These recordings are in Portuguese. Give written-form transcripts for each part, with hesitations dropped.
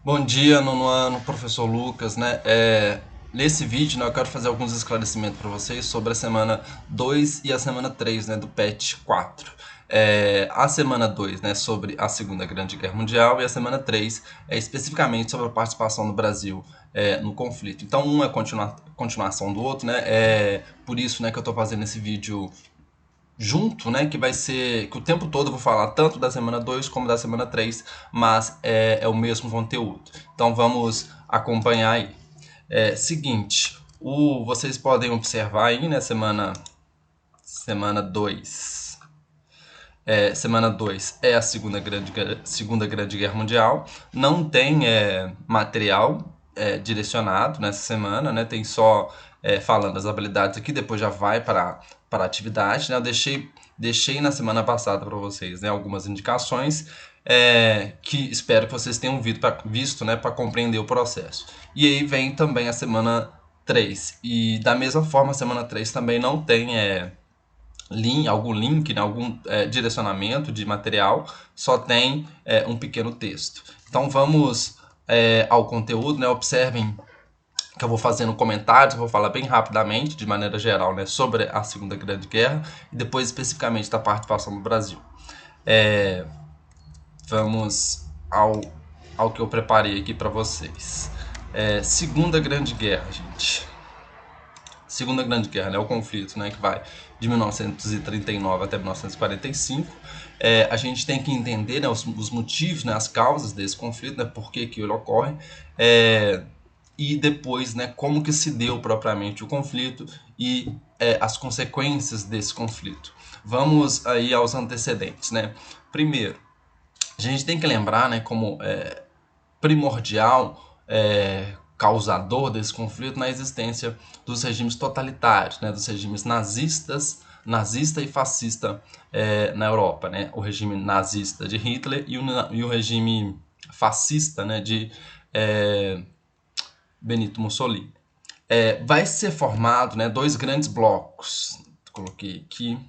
Bom dia, nono ano, professor Lucas, né? Nesse vídeo, né, eu quero fazer alguns esclarecimentos para vocês sobre a semana 2 e a semana 3, né, do PET 4. A semana 2, né, sobre a Segunda Grande Guerra Mundial, e a semana 3 é especificamente sobre a participação do Brasil no conflito. Então, um é continuação do outro, né? Por isso, né, que eu estou fazendo esse vídeo junto, né, que vai ser que o tempo todo eu vou falar tanto da semana 2 como da semana 3, mas é o mesmo conteúdo. Então vamos acompanhar aí. Seguinte, vocês podem observar aí, né, semana 2. Semana 2 é a Segunda Grande Guerra Mundial. Não tem material direcionado nessa semana, né? Tem só falando as habilidades aqui, depois já vai para a atividade. Né? Eu deixei na semana passada para vocês, né, algumas indicações que espero que vocês tenham visto, né, para compreender o processo. E aí vem também a semana 3. E da mesma forma, a semana 3 também não tem algum link, né, algum direcionamento de material, só tem um pequeno texto. Então vamos ao conteúdo, né? Observem que eu vou fazendo comentários, eu vou falar bem rapidamente, de maneira geral, né, sobre a Segunda Grande Guerra e depois especificamente da participação do Brasil. É, Vamos ao que eu preparei aqui para vocês. Segunda Grande Guerra, gente. Segunda Grande Guerra, né, o conflito, né, que vai de 1939 até 1945. A gente tem que entender, né, os motivos, né, as causas desse conflito, né, por que ele ocorre, e depois, né, como que se deu propriamente o conflito e as consequências desse conflito. Vamos aí aos antecedentes, né? Primeiro, a gente tem que lembrar, né, como primordial causador desse conflito na existência dos regimes totalitários, né, dos regimes nazista e fascista na Europa, né, o regime nazista de Hitler e o regime fascista, né, de Benito Mussolini. Vai ser formado, né, dois grandes blocos. Coloquei aqui,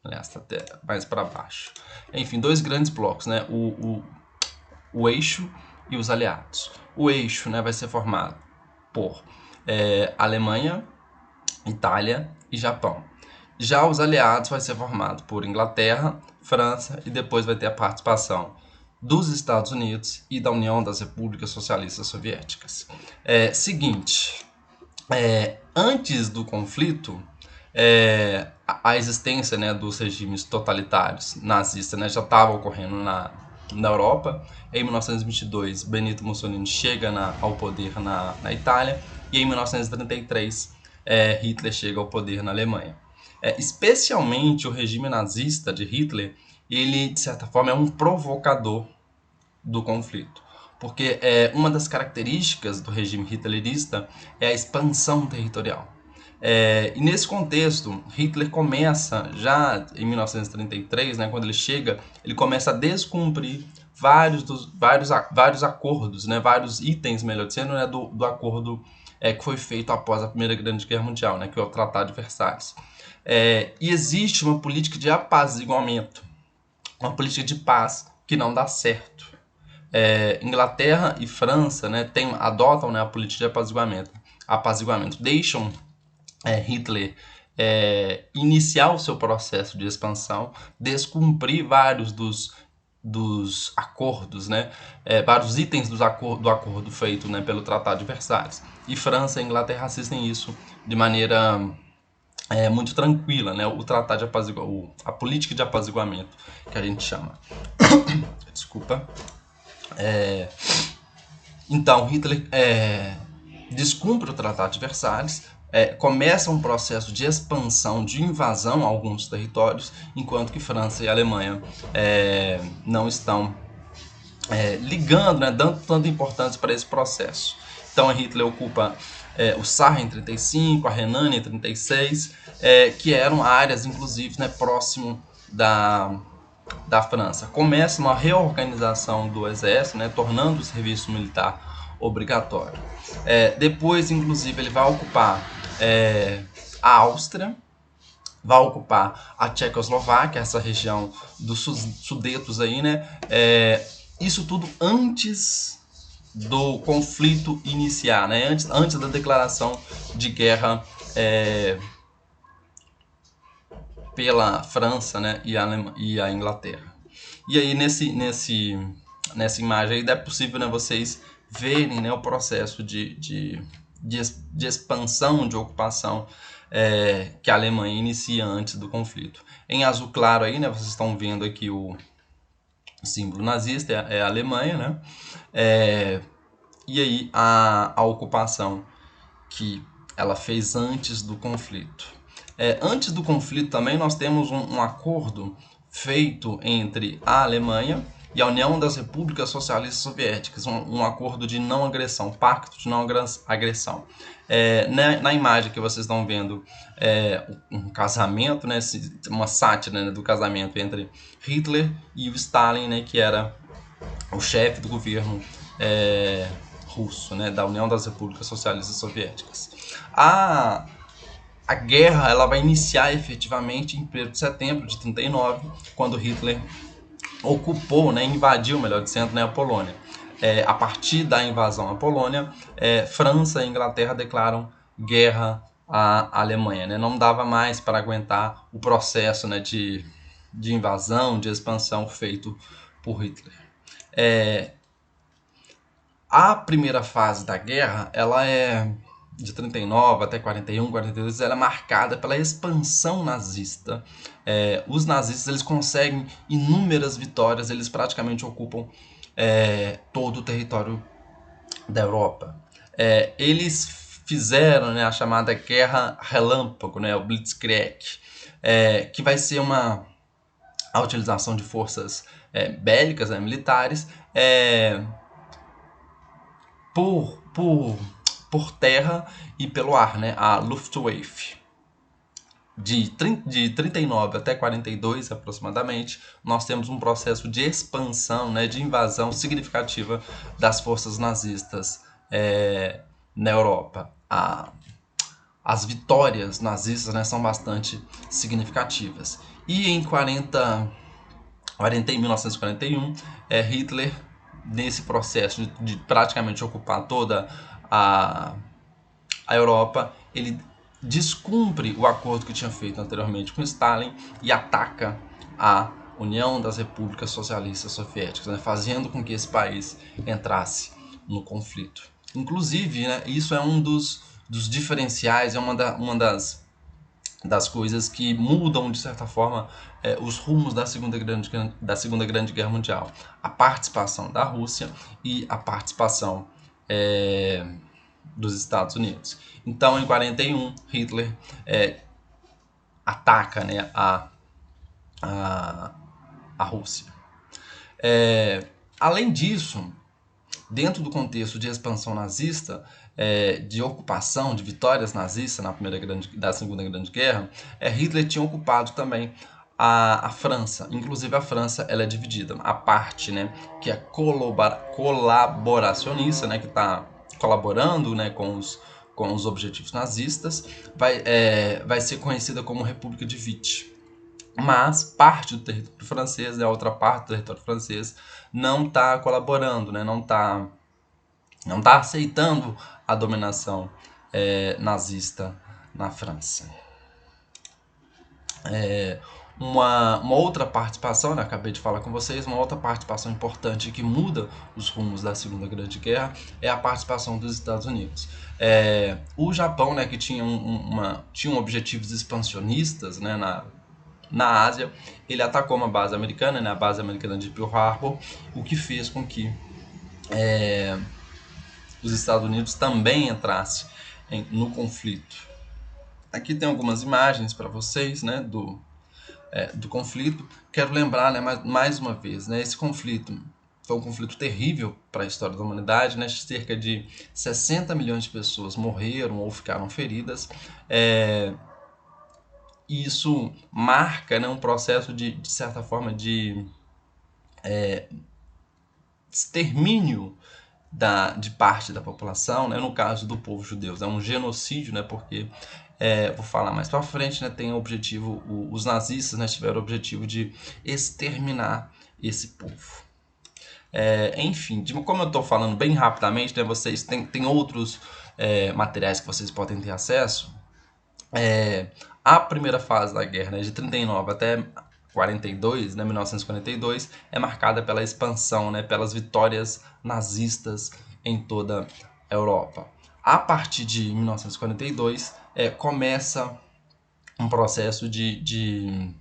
aliás, tá até mais para baixo. Enfim, dois grandes blocos, né, o eixo e os aliados. O eixo, né, vai ser formado por Alemanha, Itália e Japão. Já os aliados vai ser formado por Inglaterra, França e depois vai ter a participação dos Estados Unidos e da União das Repúblicas Socialistas Soviéticas. Seguinte, antes do conflito, a existência, né, dos regimes totalitários nazistas, né, já estava ocorrendo na Europa. Em 1922, Benito Mussolini chega ao poder na Itália e em 1933 Hitler chega ao poder na Alemanha. Especialmente o regime nazista de Hitler, ele de certa forma é um provocador do conflito. Porque uma das características do regime hitlerista é a expansão territorial. E nesse contexto, Hitler começa, já em 1933, né, quando ele chega, ele começa a descumprir vários acordos, né, vários itens, melhor dizendo, né, do acordo que foi feito após a Primeira Grande Guerra Mundial, né, que é o Tratado de Versalhes. E existe uma política de apaziguamento, uma política de paz que não dá certo. Inglaterra e França, né, adotam, né, a política de apaziguamento, deixam Hitler iniciar o seu processo de expansão, descumprir vários dos acordos, né, vários itens do acordo feito, né, pelo Tratado de Versalhes. E França e Inglaterra assistem isso de maneira muito tranquila, né, o tratado de a política de apaziguamento que a gente chama. Desculpa. Então, Hitler descumpre o Tratado de Versalhes, começa um processo de expansão, de invasão a alguns territórios, enquanto que França e Alemanha não estão ligando, né, dando tanta importância para esse processo. Então, Hitler ocupa o Sarre em 35, a Renânia em 36, que eram áreas, inclusive, né, próximo da França. Começa uma reorganização do exército, né, tornando o serviço militar obrigatório. Depois, inclusive, ele vai ocupar a Áustria, vai ocupar a Tchecoslováquia, essa região dos Sudetos aí, né? Isso tudo antes do conflito iniciar, né? Antes da declaração de guerra pela França, né? E a Inglaterra. E aí nessa imagem aí é possível, né, vocês verem, né, o processo de expansão, de ocupação que a Alemanha inicia antes do conflito. Em azul claro aí, né, vocês estão vendo aqui o símbolo nazista, é a Alemanha, né? E aí a ocupação que ela fez antes do conflito. Antes do conflito também nós temos um acordo feito entre a Alemanha e a União das Repúblicas Socialistas Soviéticas, um acordo de não agressão, pacto de não agressão. Na imagem que vocês estão vendo, um casamento, né, uma sátira, né, do casamento entre Hitler e o Stalin, né, que era o chefe do governo russo, né, da União das Repúblicas Socialistas Soviéticas. A guerra ela vai iniciar efetivamente em 1º de setembro de 39, quando Hitler ocupou, né, invadiu, melhor dizendo, né, a Polônia. A partir da invasão à Polônia, França e Inglaterra declaram guerra à Alemanha. Né? Não dava mais para aguentar o processo, né, de invasão, de expansão feito por Hitler. A primeira fase da guerra, ela é de 39 até 41, 42, ela é marcada pela expansão nazista. Os nazistas eles conseguem inúmeras vitórias, eles praticamente ocupam todo o território da Europa. Eles fizeram, né, a chamada Guerra Relâmpago, né, o Blitzkrieg, que vai ser a utilização de forças bélicas, né, militares, por terra e pelo ar, né? A Luftwaffe. De 39 até 42 aproximadamente, nós temos um processo de expansão, né, de invasão significativa das forças nazistas na Europa. As vitórias nazistas, né, são bastante significativas. E em 1941, Hitler, nesse processo de praticamente ocupar toda a Europa, ele descumpre o acordo que tinha feito anteriormente com Stalin e ataca a União das Repúblicas Socialistas Soviéticas, né, fazendo com que esse país entrasse no conflito. Inclusive, né, isso é um dos diferenciais, é uma das coisas que mudam, de certa forma, os rumos da Segunda Grande Guerra Mundial. A participação da Rússia e a participação dos Estados Unidos. Então, em 41, Hitler ataca, né, a Rússia. Além disso, dentro do contexto de expansão nazista, de ocupação, de vitórias nazistas da Segunda Grande Guerra, Hitler tinha ocupado também a França. Inclusive a França ela é dividida. A parte, né, que é colaboracionista, né, que está colaborando, né, com os objetivos nazistas, vai ser conhecida como República de Vichy. Mas parte do território francês, a outra parte do território francês, não está colaborando, né, não está aceitando a dominação nazista na França. Uma outra participação, né, acabei de falar com vocês, uma outra participação importante que muda os rumos da Segunda Grande Guerra é a participação dos Estados Unidos. O Japão, né, que tinha objetivos expansionistas, né, na Ásia, ele atacou uma base americana, né, a base americana de Pearl Harbor, o que fez com que os Estados Unidos também entrassem no conflito. Aqui tem algumas imagens para vocês, né, do conflito. Quero lembrar, né, mais uma vez, né, esse conflito foi um conflito terrível para a história da humanidade, né, cerca de 60 milhões de pessoas morreram ou ficaram feridas. E isso marca, né, um processo de certa forma de extermínio de parte da população, né, no caso do povo judeu. É um genocídio, né, porque, vou falar mais para frente, né, tem o objetivo, os nazistas, né, tiveram o objetivo de exterminar esse povo. Enfim, como eu estou falando bem rapidamente, né, vocês têm outros materiais que vocês podem ter acesso. A primeira fase da guerra, né, de 39 até 42, né, 1942, é marcada pela expansão, né, pelas vitórias nazistas em toda a Europa. A partir de 1942, começa um processo de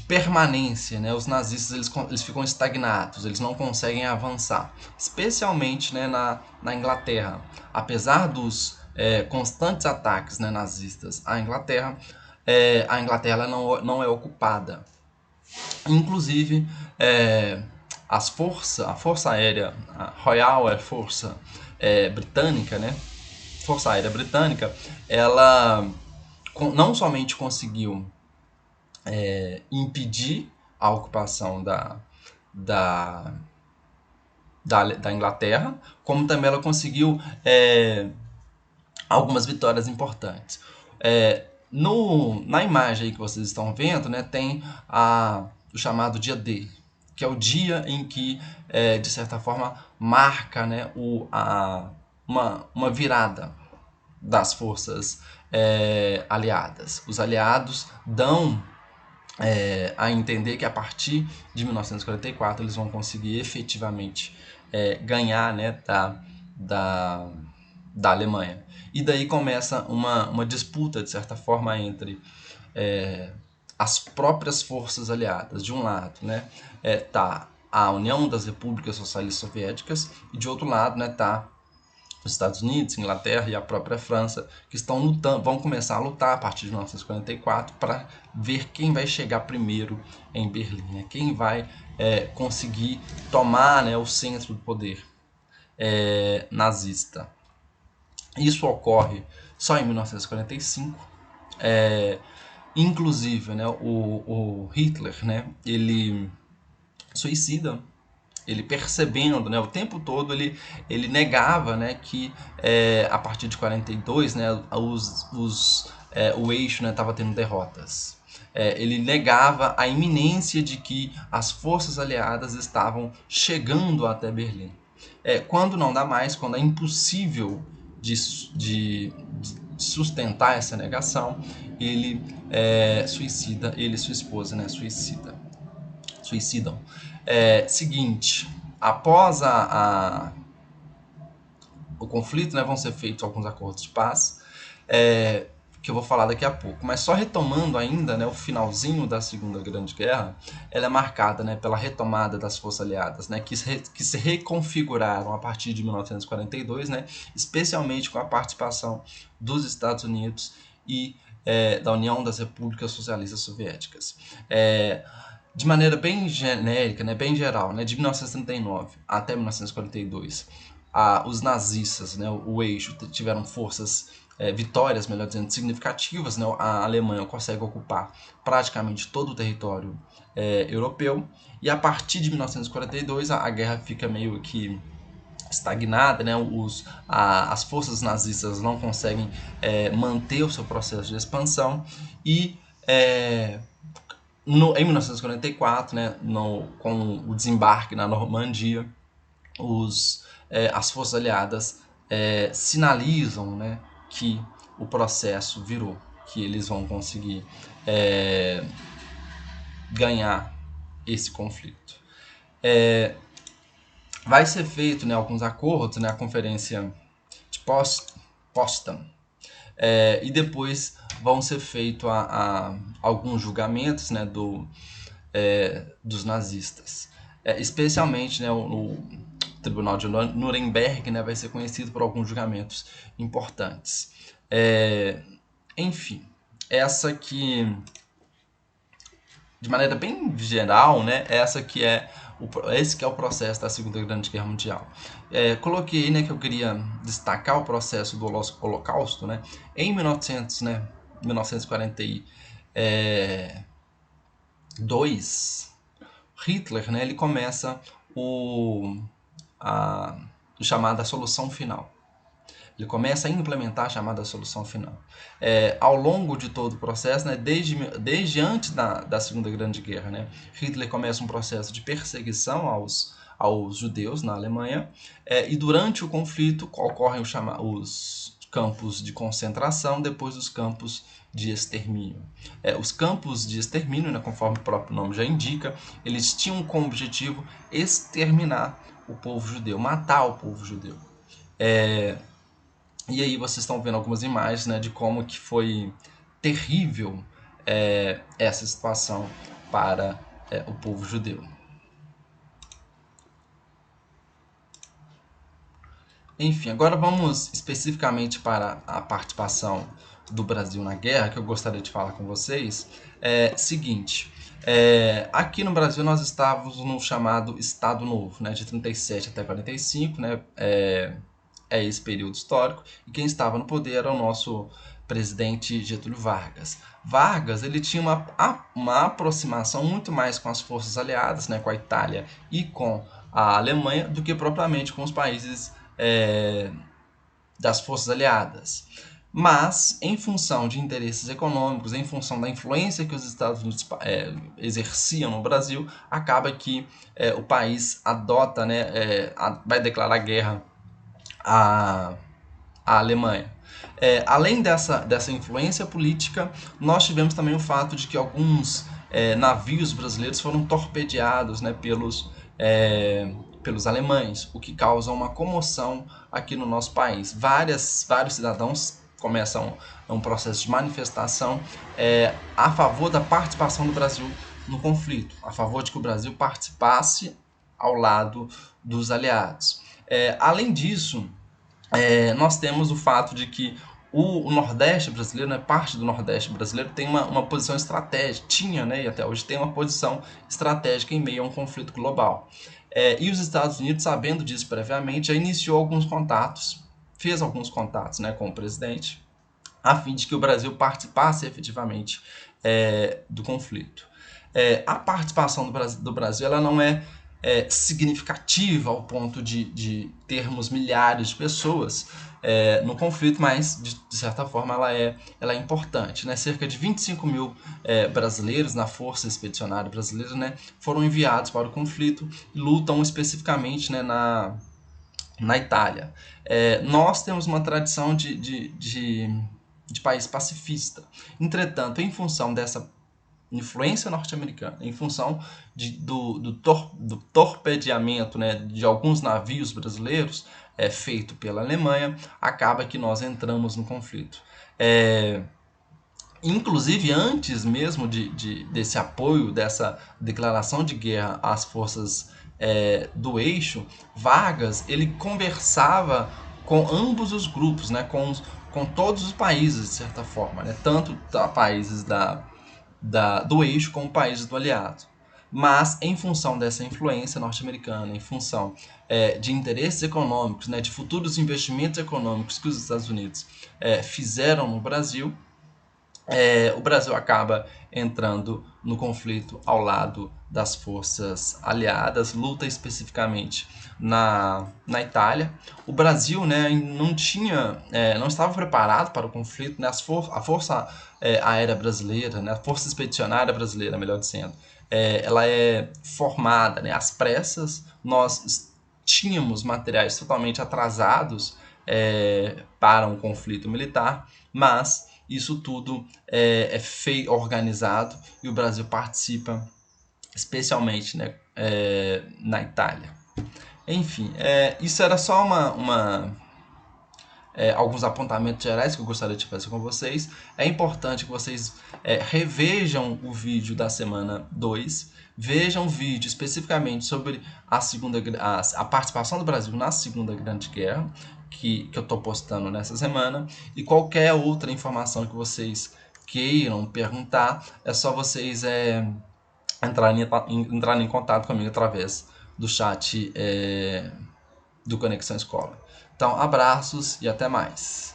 permanência, né? Os nazistas eles ficam estagnados, eles não conseguem avançar, especialmente, né, na Inglaterra. Apesar dos constantes ataques, né, nazistas à Inglaterra, a Inglaterra não é ocupada. Inclusive, a Força Aérea, a Royal Air Force britânica, né? Força Aérea Britânica, ela não somente conseguiu impedir a ocupação da, da Inglaterra, como também ela conseguiu algumas vitórias importantes. Na imagem aí que vocês estão vendo, né, tem o chamado dia D, que é o dia em que, de certa forma, marca, né, uma virada das forças aliadas. Os aliados dão a entender que a partir de 1944 eles vão conseguir efetivamente ganhar, né, da Alemanha. E daí começa uma disputa, de certa forma, entre as próprias forças aliadas. De um lado, né, tá a União das Repúblicas Socialistas Soviéticas, e de outro lado, né, tá os Estados Unidos, Inglaterra e a própria França, que estão lutando, vão começar a lutar a partir de 1944 para ver quem vai chegar primeiro em Berlim, né? Quem vai conseguir tomar, né, o centro do poder nazista. Isso ocorre só em 1945. Inclusive, né, o Hitler, né, ele suicida. Ele percebendo, né, o tempo todo ele negava, né, que a partir de 42, né, o eixo estava tendo derrotas. Ele negava a iminência de que as forças aliadas estavam chegando até Berlim. Quando não dá mais, quando é impossível de sustentar essa negação, ele suicida, ele e sua esposa, né, suicidam. Seguinte, após o conflito, né, vão ser feitos alguns acordos de paz, que eu vou falar daqui a pouco. Mas só retomando ainda, né, o finalzinho da Segunda Grande Guerra, ela é marcada, né, pela retomada das forças aliadas, né, que se reconfiguraram a partir de 1942, né, especialmente com a participação dos Estados Unidos e da União das Repúblicas Socialistas Soviéticas. De maneira bem genérica, né, bem geral, né, de 1939 até 1942, os nazistas, né, o eixo, tiveram vitórias, melhor dizendo, significativas. Né, a Alemanha consegue ocupar praticamente todo o território europeu, e a partir de 1942 a guerra fica meio que estagnada, né? As forças nazistas não conseguem manter o seu processo de expansão, e em 1944, né, com o desembarque na Normandia, as forças aliadas sinalizam, né, que o processo virou, que eles vão conseguir ganhar esse conflito. Vai ser feito, né, alguns acordos, né, a conferência de Potsdam, e depois vão ser feitos alguns julgamentos, né, dos nazistas. Especialmente, né, o Tribunal de Nuremberg, né, vai ser conhecido por alguns julgamentos importantes. Enfim, essa que, de maneira bem geral, né, esse que é o processo da Segunda Grande Guerra Mundial. Coloquei, né, que eu queria destacar o processo do Holocausto, né, em 1942, Hitler, né, ele começa o chamado a solução final. Ele começa a implementar a chamada solução final. Ao longo de todo o processo, né, desde antes da Segunda Grande Guerra, né, Hitler começa um processo de perseguição aos judeus na Alemanha, e durante o conflito ocorrem os campos de concentração, depois os campos de extermínio. Os campos de extermínio, né, conforme o próprio nome já indica, eles tinham como objetivo exterminar o povo judeu, matar o povo judeu. E aí vocês estão vendo algumas imagens, né, de como que foi terrível essa situação para o povo judeu. Enfim, agora vamos especificamente para a participação do Brasil na guerra, que eu gostaria de falar com vocês. Seguinte, aqui no Brasil nós estávamos no chamado Estado Novo, né, de 37 até 45, né, esse período histórico, e quem estava no poder era o nosso presidente Getúlio Vargas. Vargas, ele tinha uma aproximação muito mais com as forças aliadas, né, com a Itália e com a Alemanha, do que propriamente com os países das forças aliadas. Mas, em função de interesses econômicos, em função da influência que os Estados Unidos exerciam no Brasil, acaba que o país adota, né, vai declarar guerra à Alemanha. Além dessa influência política, nós tivemos também o fato de que alguns navios brasileiros foram torpedeados, né, pelos alemães, o que causa uma comoção aqui no nosso país. Vários cidadãos começam um processo de manifestação a favor da participação do Brasil no conflito, a favor de que o Brasil participasse ao lado dos aliados. Além disso, nós temos o fato de que o Nordeste brasileiro, né, parte do Nordeste brasileiro, tem uma posição estratégica, tinha, né, e até hoje tem uma posição estratégica em meio a um conflito global. E os Estados Unidos, sabendo disso previamente, já iniciou alguns contatos, fez alguns contatos, né, com o presidente, a fim de que o Brasil participasse efetivamente do conflito. A participação do Brasil ela não é significativa ao ponto de termos milhares de pessoas no conflito, mas de certa forma ela é importante, né? Cerca de 25 mil brasileiros na Força Expedicionária Brasileira, né, foram enviados para o conflito e lutam especificamente, né, na Itália. Nós temos uma tradição de país pacifista. Entretanto, em função dessa influência norte-americana, em função do torpedeamento, né, de alguns navios brasileiros feito pela Alemanha, acaba que nós entramos no conflito. Inclusive, antes mesmo desse apoio, dessa declaração de guerra às forças do eixo, Vargas ele conversava com ambos os grupos, né, com todos os países, de certa forma, né, tanto países do eixo como países do aliado. Mas, em função dessa influência norte-americana, em função de interesses econômicos, né, de futuros investimentos econômicos que os Estados Unidos fizeram no Brasil, o Brasil acaba entrando no conflito ao lado das forças aliadas, luta especificamente na Itália. O Brasil, né, não estava preparado para o conflito, né, a Força Aérea Brasileira, né, a Força Expedicionária Brasileira, melhor dizendo, ela é formada, né, às pressas. Nós tínhamos materiais totalmente atrasados para um conflito militar, mas isso tudo organizado e o Brasil participa especialmente, né, na Itália. Enfim, isso era só alguns apontamentos gerais que eu gostaria de fazer com vocês. É importante que vocês revejam o vídeo da semana 2, vejam o vídeo especificamente sobre a participação do Brasil na Segunda Grande Guerra, que eu estou postando nessa semana, e qualquer outra informação que vocês queiram perguntar, é só vocês entrarem em contato comigo através do chat do Conexão Escola. Então, abraços e até mais.